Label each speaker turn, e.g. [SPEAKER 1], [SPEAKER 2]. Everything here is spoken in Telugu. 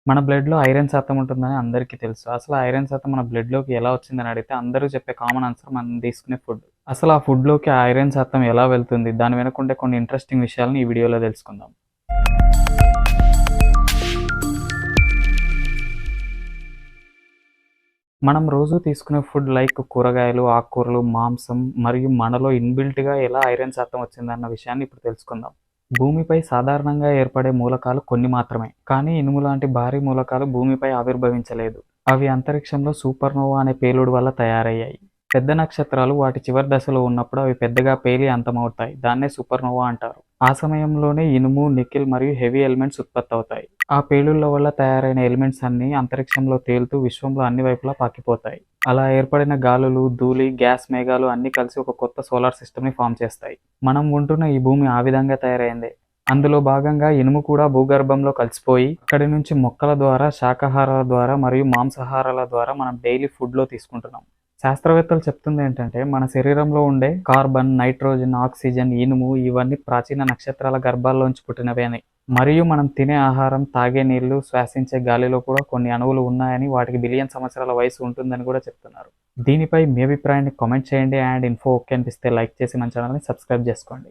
[SPEAKER 1] మన బ్లడ్‌లో ఐరన్ శాతం ఉంటుందని అందరికీ తెలుసు. అసలు ఆ ఐరన్ శాతం మన బ్లడ్‌లోకి ఎలా వచ్చిందని అడిగితే అందరూ చెప్పే కామన్ ఆన్సర్ మనం తీసుకునే ఫుడ్. అసలు ఆ ఫుడ్‌లోకి ఆ ఐరన్ శాతం ఎలా వెళ్తుంది? దాని వెనక ఉండే కొన్ని ఇంట్రెస్టింగ్ విషయాలను ఈ వీడియోలో తెలుసుకుందాం. మనం రోజు తీసుకునే ఫుడ్ లైక్ కూరగాయలు, ఆకుకూరలు, మాంసం మరియు మనలో ఇన్‌బిల్ట్‌గా ఎలా ఐరన్ శాతం వచ్చిందన్న విషయాన్ని ఇప్పుడు తెలుసుకుందాం. భూమిపై సాధారణంగా ఏర్పడే మూలకాలు కొన్ని మాత్రమే. కానీ ఇనుము లాంటి భారీ మూలకాలు భూమిపై ఆవిర్భవించలేదు. అవి అంతరిక్షంలో సూపర్నోవా అనే పేలుడు వల్ల తయారయ్యాయి. పెద్ద నక్షత్రాలు వాటి చివరి దశలో ఉన్నప్పుడు అవి పెద్దగా పేలి అంతమవుతాయి. దాన్నే సూపర్నోవా అంటారు. ఆ సమయంలోనే ఇనుము, నికెల్ మరియు హెవీ ఎలిమెంట్స్ ఉత్పత్తవుతాయి. ఆ పేలుళ్ల వల్ల తయారైన ఎలిమెంట్స్ అన్నీ అంతరిక్షంలో తేలుతూ విశ్వంలో అన్ని వైపులా పాకిపోతాయి. అలా ఏర్పడిన గాలులు, ధూళి, గ్యాస్ మేఘాలు అన్నీ కలిసి ఒక కొత్త సోలార్ సిస్టమ్‌ని ఫార్మ్ చేస్తాయి. మనం ఉంటున్న ఈ భూమి ఆ విధంగా తయారైందే. అందులో భాగంగా ఇనుము కూడా భూగర్భంలో కలిసిపోయి అక్కడి నుంచి మొక్కల ద్వారా, శాకాహారాల ద్వారా మరియు మాంసాహారాల ద్వారా మనం డైలీ ఫుడ్‌లో తీసుకుంటున్నాం. శాస్త్రవేత్తలు చెప్తుందేంటంటే మన శరీరంలో ఉండే కార్బన్, నైట్రోజన్, ఆక్సిజన్, ఇనుము ఇవన్నీ ప్రాచీన నక్షత్రాల గర్భాల్లోంచి పుట్టినవే అని. మరియు మనం తినే ఆహారం, తాగే నీళ్లు, శ్వాసించే గాలిలో కూడా కొన్ని అణువులు ఉన్నాయని, వాటికి బిలియన్ సంవత్సరాల వయసు ఉంటుందని కూడా చెప్తున్నారు. దీనిపై మీ అభిప్రాయాన్ని కామెంట్ చేయండి. అండ్ ఇన్ఫో ఓకే అనిపిస్తే లైక్ చేసి మన ఛానల్ని సబ్స్క్రైబ్ చేసుకోండి.